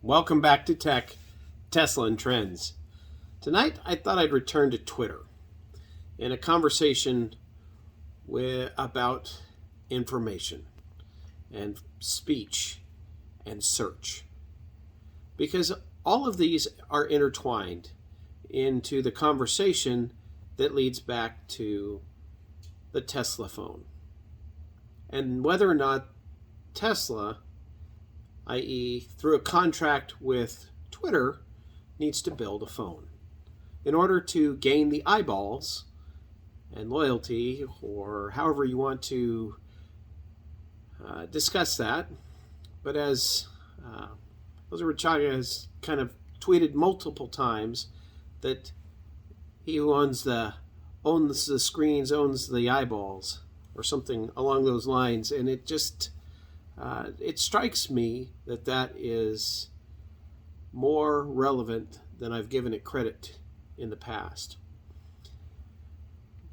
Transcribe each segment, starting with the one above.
Welcome back to Tech, Tesla, and Trends. Tonight, I thought I'd return to Twitter in a conversation about information and speech and search. Because all of these are intertwined into the conversation that leads back to the Tesla phone. And whether or not Tesla, i.e. through a contract with Twitter, needs to build a phone in order to gain the eyeballs and loyalty, or however you want to discuss that. But as Jose Rachaga has kind of tweeted multiple times, that he who owns the screens owns the eyeballs, or something along those lines. And it just it strikes me that is more relevant than I've given it credit in the past.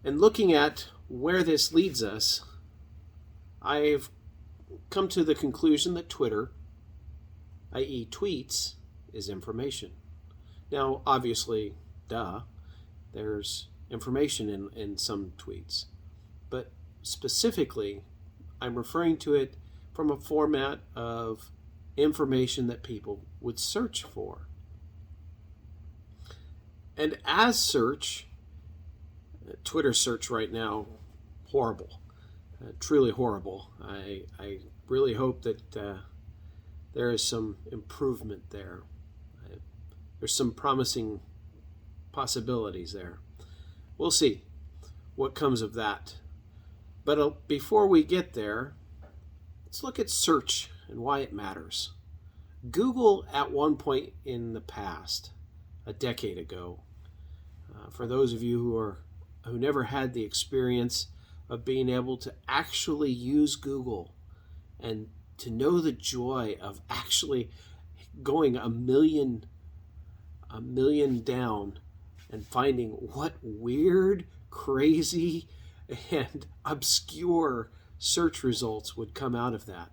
And looking at where this leads us, I've come to the conclusion that Twitter, i.e. tweets, is information. Now, obviously, there's information in some tweets. But specifically, I'm referring to it from a format of information that people would search for. And as search, Twitter search right now, horrible, truly horrible. I really hope that there is some improvement there. There's some promising possibilities there. We'll see what comes of that. But before we get there, let's look at search and why it matters. Google, at one point in the past, a decade ago, for those of you who never had the experience of being able to actually use Google and to know the joy of actually going a million down and finding what weird, crazy, and obscure search results would come out of that.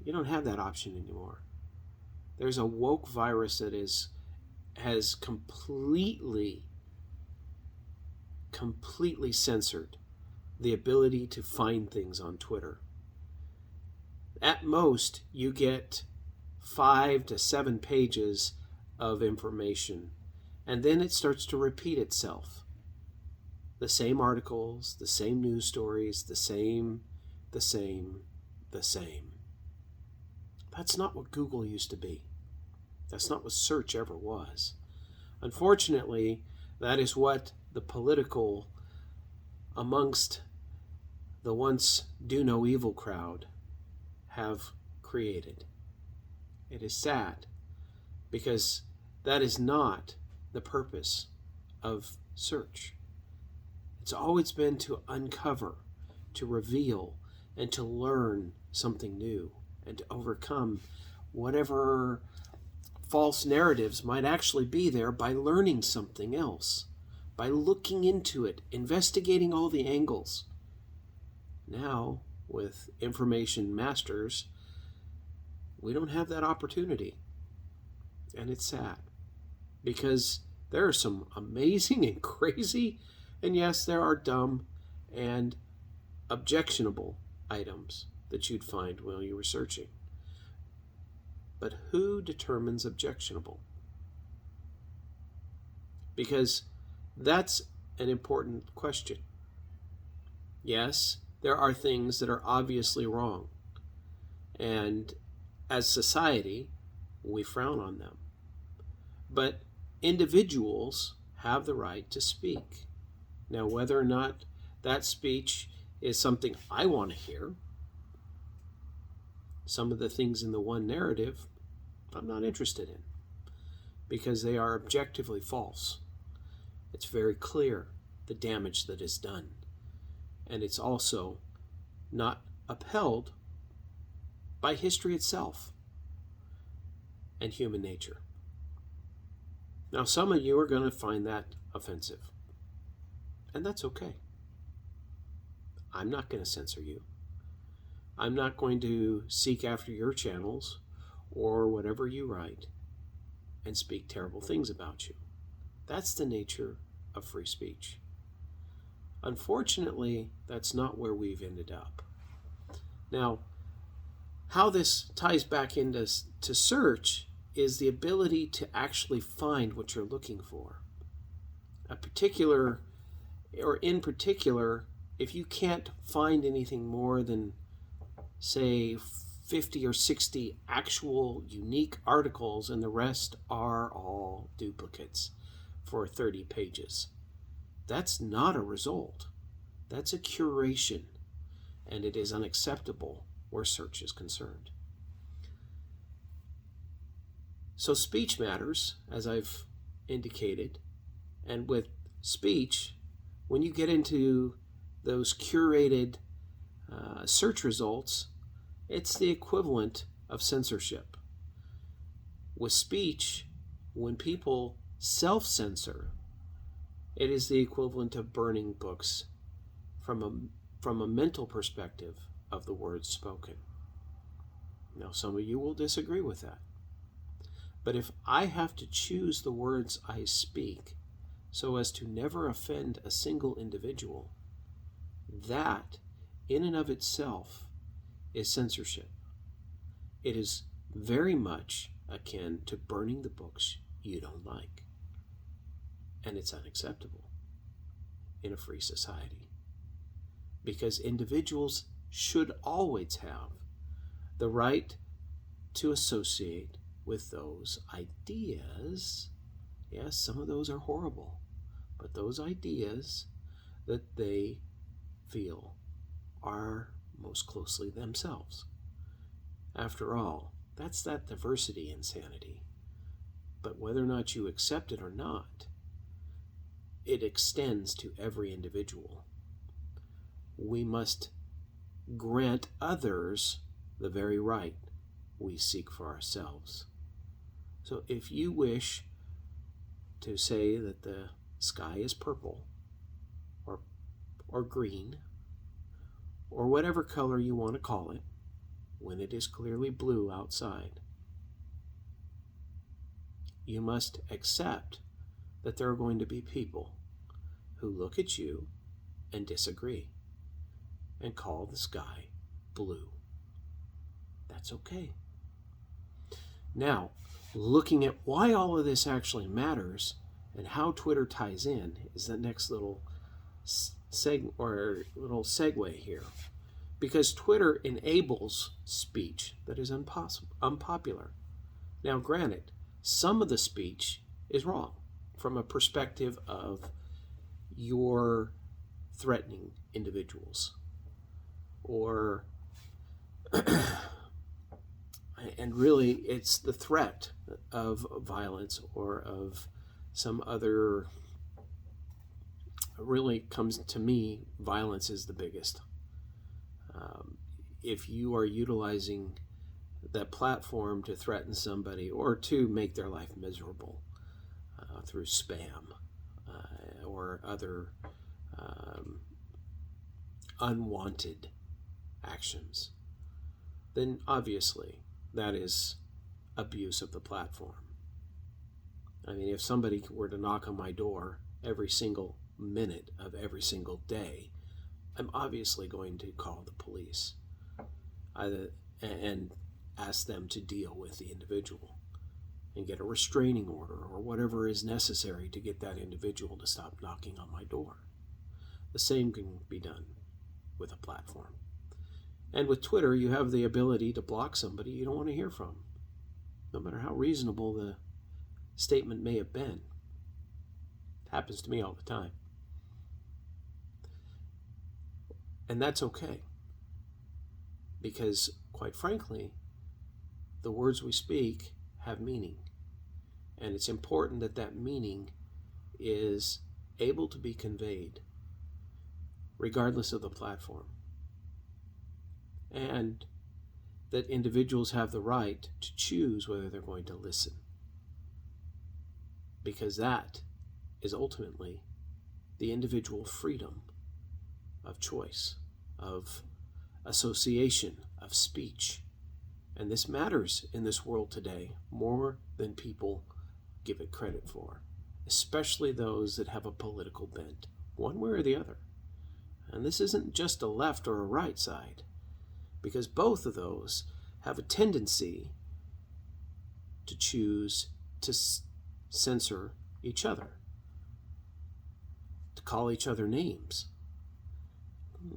You don't have that option anymore. There's a woke virus that has completely censored the ability to find things on Twitter. At most, you get 5 to 7 pages of information, and then it starts to repeat itself. The same articles, the same news stories, the same. That's not what Google used to be. That's not what search ever was. Unfortunately, that is what the political, amongst the once do no evil crowd, have created. It is sad, because that is not the purpose of search. It's always been to uncover, to reveal, and to learn something new, and to overcome whatever false narratives might actually be there by learning something else, by looking into it, investigating all the angles. Now, with information masters, we don't have that opportunity. And it's sad, because there are some amazing and crazy, and yes, there are dumb and objectionable items that you'd find while you were searching. But who determines objectionable? Because that's an important question. Yes, there are things that are obviously wrong, and as society, we frown on them. But individuals have the right to speak. Now, whether or not that speech is something I want to hear, some of the things in the one narrative I'm not interested in, because they are objectively false. It's very clear the damage that is done. And it's also not upheld by history itself and human nature. Now, some of you are going to find that offensive, and that's okay. I'm not going to censor you. I'm not going to seek after your channels or whatever you write and speak terrible things about you. That's the nature of free speech. Unfortunately, that's not where we've ended up. Now, how this ties back into search is the ability to actually find what you're looking for. In particular, if you can't find anything more than, say, 50 or 60 actual unique articles and the rest are all duplicates for 30 pages, that's not a result. That's a curation, and it is unacceptable where search is concerned. So speech matters, as I've indicated, and with speech, when you get into those curated search results, it's the equivalent of censorship. With speech, when people self-censor, it is the equivalent of burning books from a mental perspective of the words spoken. Now, some of you will disagree with that. But if I have to choose the words I speak so as to never offend a single individual, that, in and of itself, is censorship. It is very much akin to burning the books you don't like. And it's unacceptable in a free society. Because individuals should always have the right to associate with those ideas. Yes, some of those are horrible, but those ideas that they feel are most closely themselves. After all, that's that diversity insanity. But whether or not you accept it or not, it extends to every individual. We must grant others the very right we seek for ourselves. So if you wish to say that the sky is purple or green, or whatever color you want to call it, when it is clearly blue outside, you must accept that there are going to be people who look at you and disagree and call the sky blue. That's okay. Now, looking at why all of this actually matters and how Twitter ties in is the next little segue here. Because Twitter enables speech that is unpopular. Now, granted, some of the speech is wrong from a perspective of you're threatening individuals or and really it's the threat of violence or of some other. Really comes to me, violence is the biggest. If you are utilizing that platform to threaten somebody or to make their life miserable through spam or other unwanted actions, then obviously that is abuse of the platform. I mean, if somebody were to knock on my door every single minute of every single day, I'm obviously going to call the police and ask them to deal with the individual and get a restraining order or whatever is necessary to get that individual to stop knocking on my door. The same can be done with a platform. And with Twitter, you have the ability to block somebody you don't want to hear from, no matter how reasonable the statement may have been. It happens to me all the time. And that's okay. Because, quite frankly, the words we speak have meaning. And it's important that that meaning is able to be conveyed, regardless of the platform. And that individuals have the right to choose whether they're going to listen. Because that is ultimately the individual freedom of choice, of association, of speech, And this matters in this world today more than people give it credit for, especially those that have a political bent, one way or the other. And this isn't just a left or a right side, because both of those have a tendency to choose to censor each other, to call each other names.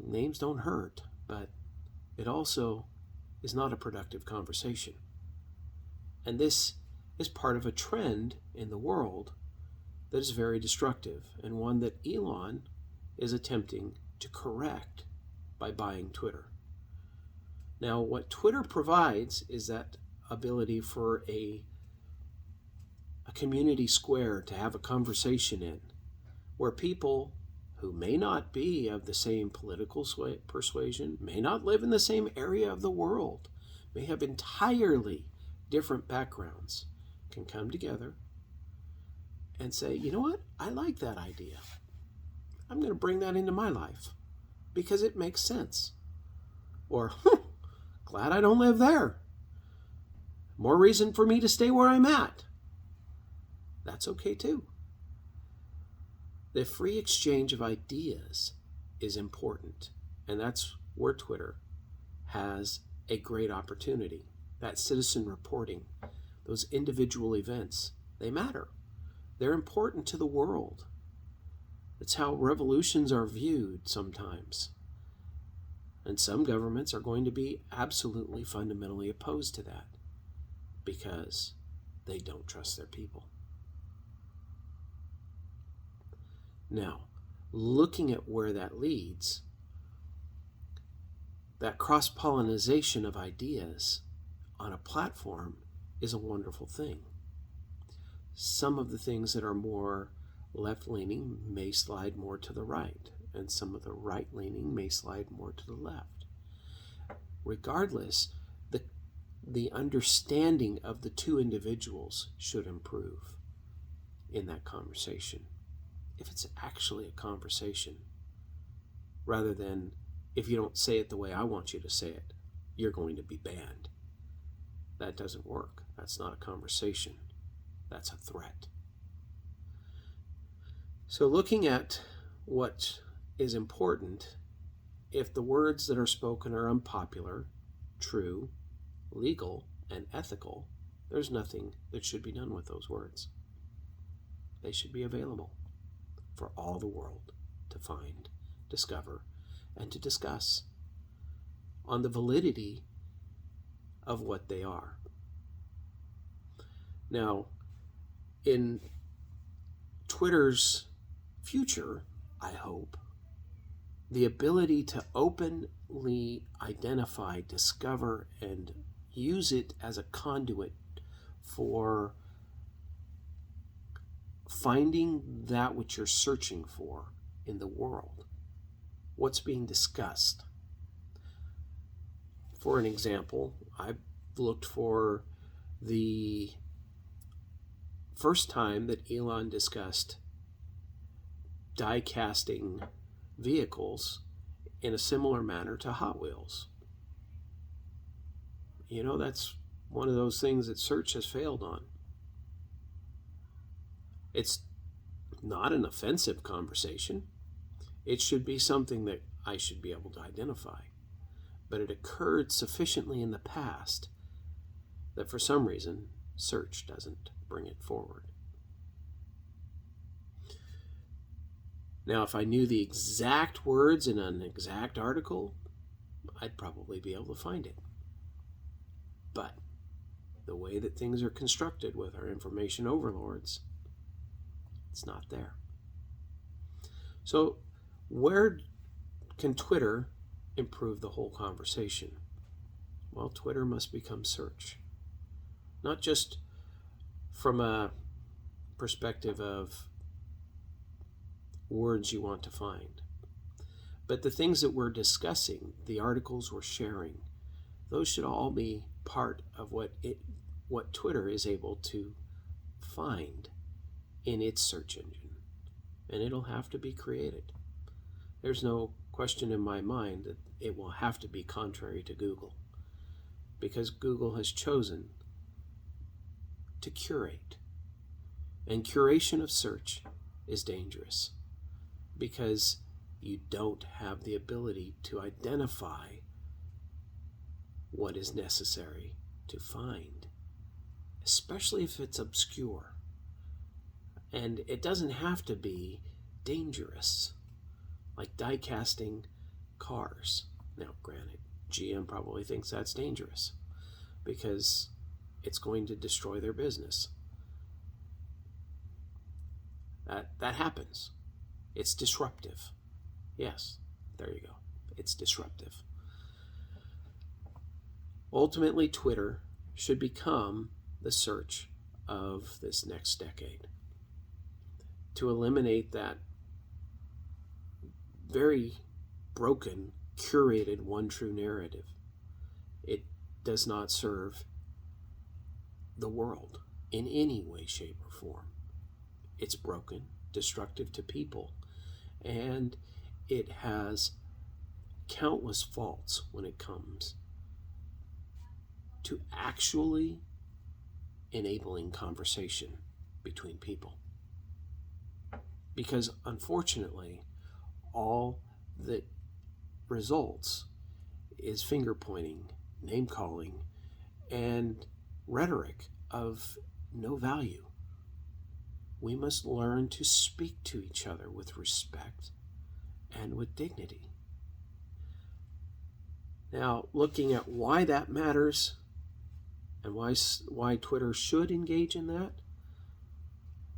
Names don't hurt, but it also is not a productive conversation. And this is part of a trend in the world that is very destructive, and one that Elon is attempting to correct by buying Twitter. Now, what Twitter provides is that ability for a community square to have a conversation in, where people who may not be of the same political persuasion, may not live in the same area of the world, may have entirely different backgrounds, can come together and say, you know what, I like that idea. I'm going to bring that into my life because it makes sense. Or, glad I don't live there. More reason for me to stay where I'm at. That's okay too. The free exchange of ideas is important, and that's where Twitter has a great opportunity. That citizen reporting, those individual events, they matter. They're important to the world. It's how revolutions are viewed sometimes. And some governments are going to be absolutely fundamentally opposed to that because they don't trust their people. Now, looking at where that leads, that cross-pollination of ideas on a platform is a wonderful thing. Some of the things that are more left-leaning may slide more to the right, and some of the right-leaning may slide more to the left. Regardless, the understanding of the two individuals should improve in that conversation. If it's actually a conversation, rather than if you don't say it the way I want you to say it, you're going to be banned. That doesn't work. That's not a conversation. That's a threat. So looking at what is important, if the words that are spoken are unpopular, true, legal, and ethical, there's nothing that should be done with those words. They should be available for all the world to find, discover, and to discuss on the validity of what they are. Now, in Twitter's future, I hope, the ability to openly identify, discover, and use it as a conduit for finding that which you're searching for in the world, what's being discussed. For an example, I looked for the first time that Elon discussed die casting vehicles in a similar manner to Hot Wheels. You know, that's one of those things that search has failed on. It's not an offensive conversation. It should be something that I should be able to identify. But it occurred sufficiently in the past that for some reason, search doesn't bring it forward. Now, if I knew the exact words in an exact article, I'd probably be able to find it. But the way that things are constructed with our information overlords, it's not there. So where can Twitter improve the whole conversation? Well, Twitter must become search. Not just from a perspective of words you want to find, but the things that we're discussing, the articles we're sharing, those should all be part of what Twitter is able to find in its search engine, and it'll have to be created. There's no question in my mind that it will have to be contrary to Google, because Google has chosen to curate. And curation of search is dangerous because you don't have the ability to identify what is necessary to find, especially if it's obscure. And it doesn't have to be dangerous, like die casting cars. Now, granted, GM probably thinks that's dangerous because it's going to destroy their business. That happens. It's disruptive. Yes, there you go. It's disruptive. Ultimately, Twitter should become the search of this next decade to eliminate that very broken, curated one true narrative. It does not serve the world in any way, shape, or form. It's broken, destructive to people, and it has countless faults when it comes to actually enabling conversation between people. Because unfortunately, all that results is finger pointing, name calling, and rhetoric of no value. We must learn to speak to each other with respect and with dignity. Now, looking at why that matters and why Twitter should engage in that,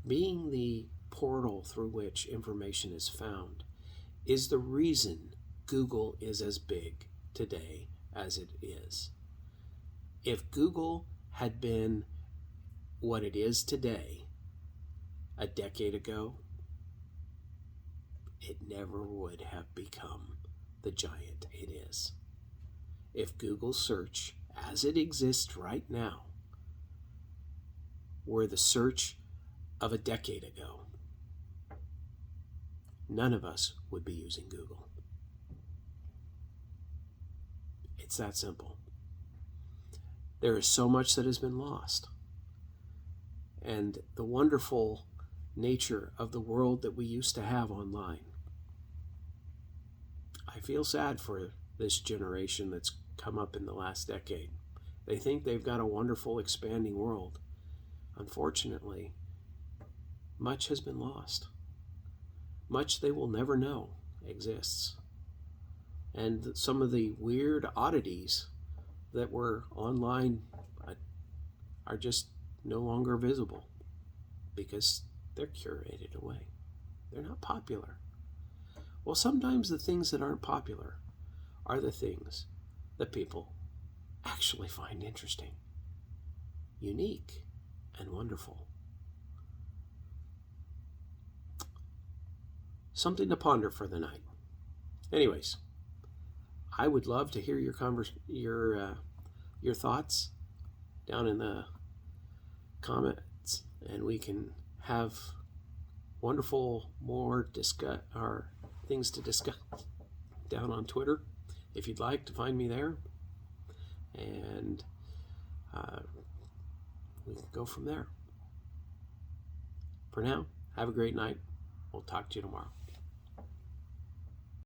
being the portal through which information is found is the reason Google is as big today as it is. If Google had been what it is today a decade ago, it never would have become the giant it is. If Google search, as it exists right now, were the search of a decade ago, none of us would be using Google. It's that simple. There is so much that has been lost. And the wonderful nature of the world that we used to have online. I feel sad for this generation that's come up in the last decade. They think they've got a wonderful expanding world. Unfortunately, much has been lost. Much they will never know exists. And some of the weird oddities that were online are just no longer visible because they're curated away. They're not popular. Well, sometimes the things that aren't popular are the things that people actually find interesting, unique, and wonderful. Something to ponder for the night. Anyways, I would love to hear your thoughts down in the comments, and we can have wonderful more things to discuss down on Twitter if you'd like to find me there, and we can go from there. For now, have a great night. We'll talk to you tomorrow.